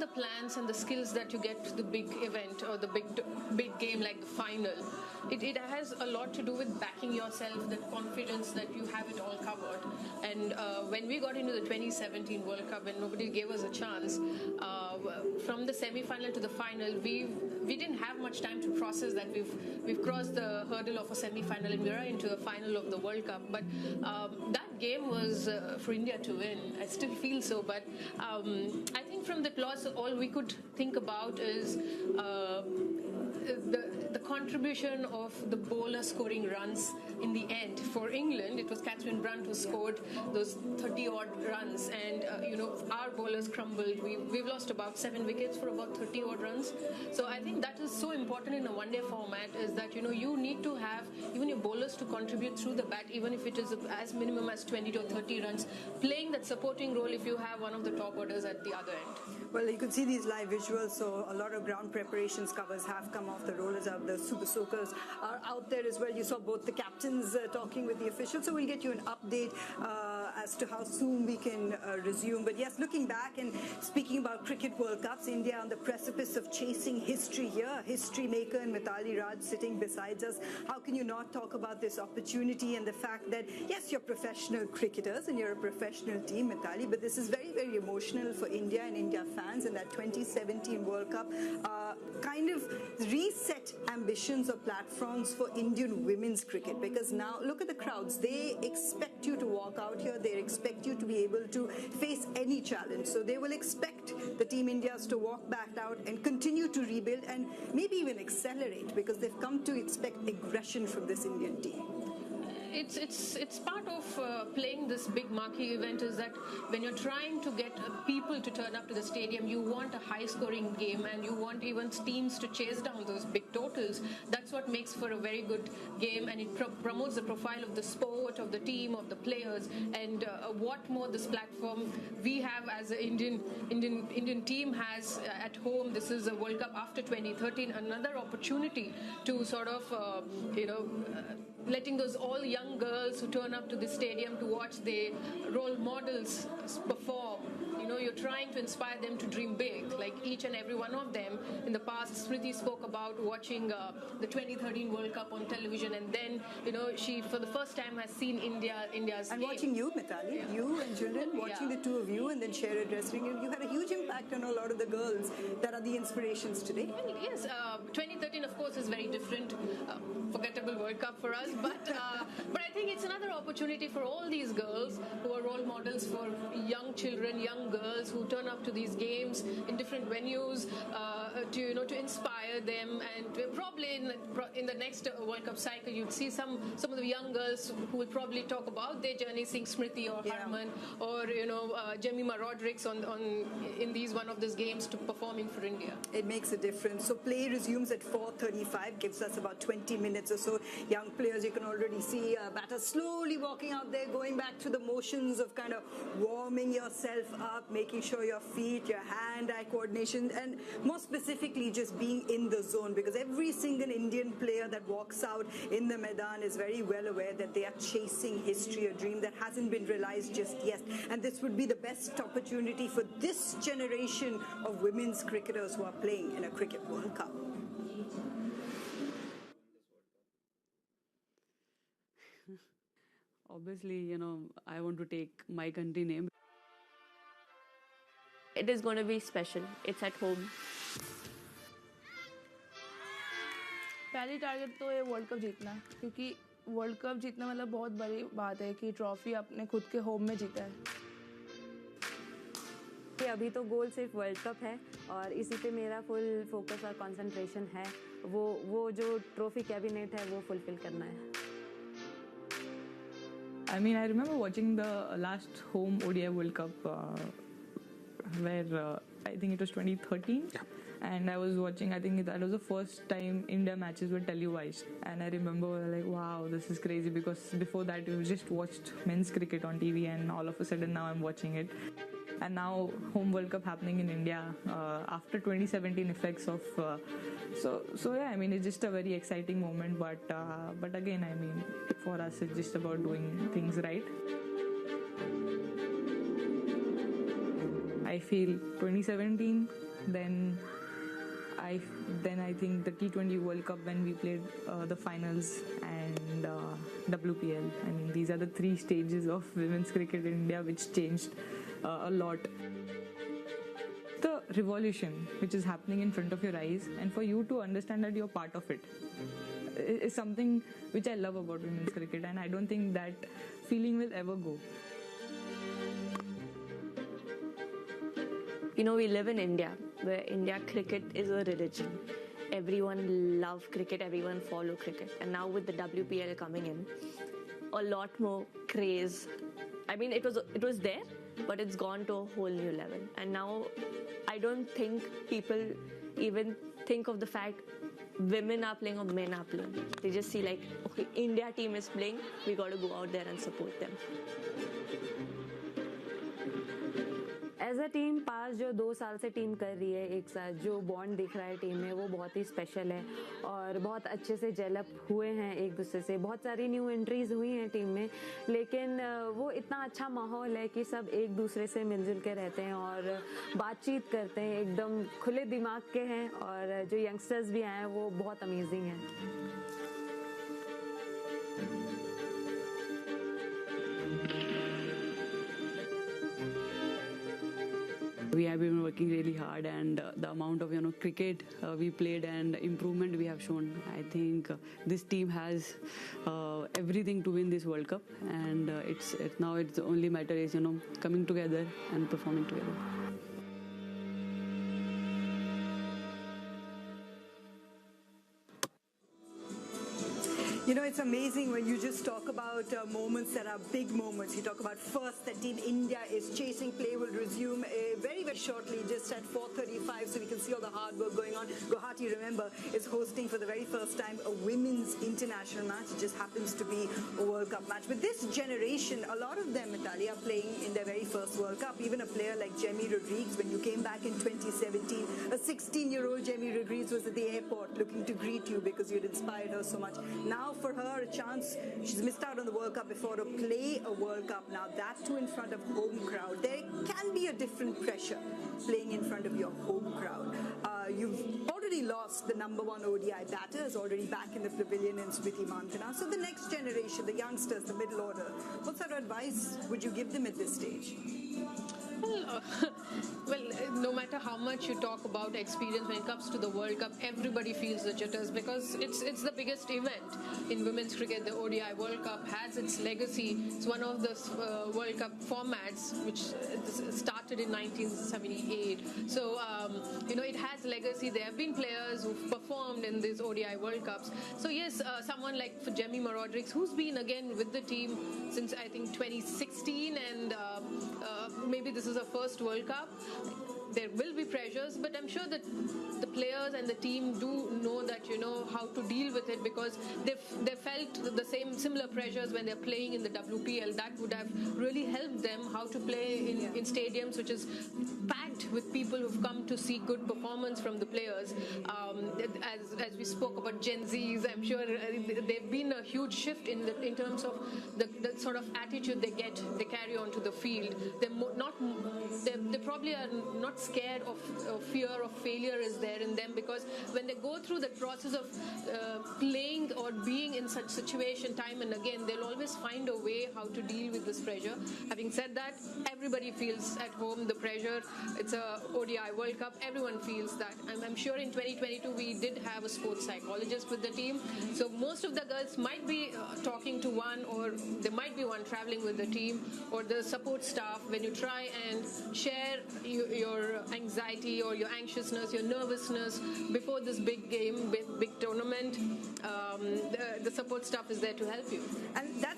the plans and the skills that you get to the big event or the big game like the final, it has a lot to do with backing yourself, that confidence that you have it all covered. And when we got into the 2017 World Cup and nobody gave us a chance, from the semi-final to the final, we didn't have much time to process that we've crossed the hurdle of a semi-final and we're into the final of the World Cup. But that game was for India to win. I still feel so, but I think from that loss, all we could think about is the contribution of the bowler scoring runs in the end. For England, it was Catherine Brunt who scored those 30-odd runs, and our bowlers crumbled. We've lost about 7 wickets for about 30-odd runs. So I think that is so important in a one-day format, is that you need to have even your bowlers to contribute through the bat, even if it is as minimum as 20 to 30 runs, playing that supporting role if you have one of the top orders at the other end. Well, you could see these live visuals, so a lot of ground preparations covers have come off. The rollers up, the super soakers are out there as well. You saw both the captains talking with the officials, so we'll get you an update as to how soon we can resume. But yes, looking back and speaking about Cricket World Cups, India on the precipice of chasing history here. History maker and Mithali Raj sitting beside us. How can you not talk about this opportunity and the fact that, yes, you're professional cricketers and you're a professional team, Mithali, but this is very, very emotional for India and India fans, and that 2017 World Cup kind of reset ambitions or platforms for Indian women's cricket, because now look at the crowds. They expect you to walk out here. They expect you to be able to face any challenge. So they will expect the Team Indias to walk back out and continue to rebuild and maybe even accelerate, because they've come to expect aggression from this Indian team. It's part of playing this big marquee event, is that when you're trying to get people to turn up to the stadium, you want a high-scoring game and you want even teams to chase down those big totals. That's what makes for a very good game, and it promotes the profile of the sport, of the team, of the players. And what more this platform we have as an Indian team has at home. This is a World Cup after 2013, another opportunity to sort of letting those all young girls who turn up to the stadium to watch their role models perform. You're trying to inspire them to dream big, like each and every one of them. In the past, Smriti spoke about watching the 2013 World Cup on television, and then, she for the first time has seen India's and game. Watching you, Mithali, you and Julian, watching the two of you and then Shara wrestling, you had a huge impact on a lot of the girls that are the inspirations today. Well, yes, 2013, of course, is very different, forgettable World Cup for us, but I think it's another opportunity for all these girls who are role models for young children, young girls who turn up to these games in different venues to inspire them. And probably in the next World Cup cycle, you'd see some of the young girls who will probably talk about their journey, seeing Smriti or Harman or Jemima Rodrigues in one of these games to performing for India. It makes a difference. So play resumes at 4:35, gives us about 20 minutes or so. Young players, you can already see batters slowly walking out there, going back to the motions of kind of warming yourself up, making sure your feet, your hand-eye coordination, and more specifically just being in the zone, because every single Indian player that walks out in the Maidan is very well aware that they are chasing history, a dream that hasn't been realized just yet. And this would be the best opportunity for this generation of women's cricketers who are playing in a Cricket World Cup. Obviously, I want to take my country name. It is going to be special. It's at home. पहली target तो ये world cup जीतना, क्योंकि world cup जीतना मतलब बहुत बड़ी बात है कि ट्रॉफी अपने खुद के होम में जीता है. अभी तो गोल सिर्फ वर्ल्ड कप है और इसी पे मेरा फुल फोकस और कंसंट्रेशन है. वो जो ट्रॉफी कैबिनेट है वो फुलफिल करना है. I mean, I remember watching the last home ODI World Cup where I think it was 2013. Yeah. And I was watching, I think that was the first time India matches were televised. And I remember like, wow, this is crazy, because before that you just watched men's cricket on TV and all of a sudden now I'm watching it. And now home World Cup happening in India after 2017 effects of so yeah, I mean, it's just a very exciting moment, but again, I mean, for us it's just about doing things right. I I feel 2017, then I think the T20 World Cup when we played the finals, and WPL. I mean, these are the three stages of women's cricket in India which changed a lot. The revolution which is happening in front of your eyes, and for you to understand that you're part of it, is something which I love about women's cricket, and I don't think that feeling will ever go. You know, we live in India, where India cricket is a religion. Everyone loves cricket, everyone follow cricket. And now with the WPL coming in, a lot more craze. I mean, it was there, but it's gone to a whole new level. And now I don't think people even think of the fact women are playing or men are playing. They just see like, okay, India team is playing, we got to go out there and support them. As a team पास जो 2 साल से team कर रही है एक साथ, जो बॉन्ड दिख रहा है टीम में वो बहुत ही स्पेशल है और बहुत अच्छे से जेलअप हुए हैं एक दूसरे से. बहुत सारी न्यू एंट्रीज हुई हैं टीम में, लेकिन वो इतना अच्छा माहौल है कि सब एक दूसरे से मिलजुल के रहते हैं और बातचीत करते हैं, एकदम खुले दिमाग के हैं, और जो यंगस्टर्स भी आए हैं वो बहुत अमेजिंग हैं. We have been working really hard, and the amount of cricket we played and improvement we have shown. I think this team has everything to win this World Cup, and it's the only matter is coming together and performing together. You know, it's amazing when you just talk about moments that are big moments. You talk about first that Team India is chasing. Play will resume very, very shortly, just at 4:35, so we can see all the hard work going on. Guwahati, remember, is hosting for the very first time a women's international match. It just happens to be a World Cup match. But this generation, a lot of them, Italy, are playing in their very first World Cup. Even a player like Jemmy Rodriguez, when you came back in 2017, a 16-year-old Jemmy Rodriguez was at the airport looking to greet you because you'd inspired her so much. Now, for her, a chance, she's missed out on the World Cup before, to play a World Cup now, that too in front of home crowd. There can be a different pressure playing in front of your home crowd. You've already lost the #1 ODI batter, is already back in the pavilion in Smriti Mandhana. So the next generation, the youngsters, the middle order, what sort of advice would you give them at this stage? Well, no matter how much you talk about experience when it comes to the World Cup, everybody feels the jitters because it's the biggest event in women's cricket. The ODI World Cup has its legacy. It's one of the World Cup formats which started in 1978. So, it has legacy. There have been players who've performed in these ODI World Cups. So, yes, someone like Jemmy Rodriguez, who's been again with the team since, I think, 2016, and maybe this is her first World Cup. There will be pressures, but I'm sure that the players and the team do know that how to deal with it, because they felt the similar pressures when they're playing in the WPL. That would have really helped them how to play in stadiums which is packed with people who've come to see good performance from the players. As we spoke about Gen Zs, I'm sure there've been a huge shift in terms of the sort of attitude they carry onto the field. They probably are not scared of fear of failure is there in them, because when they go through the process of playing or being in such situation time and again, they'll always find a way how to deal with this pressure. Having said that, everybody feels at home the pressure. It's a ODI World Cup. Everyone feels that. I'm sure in 2022 we did have a sports psychologist with the team. So most of the girls might be talking to one, or there might be one traveling with the team, or the support staff. When you try and share your anxiety or your anxiousness, your nervousness before this big game, big tournament, the support staff is there to help you. And that's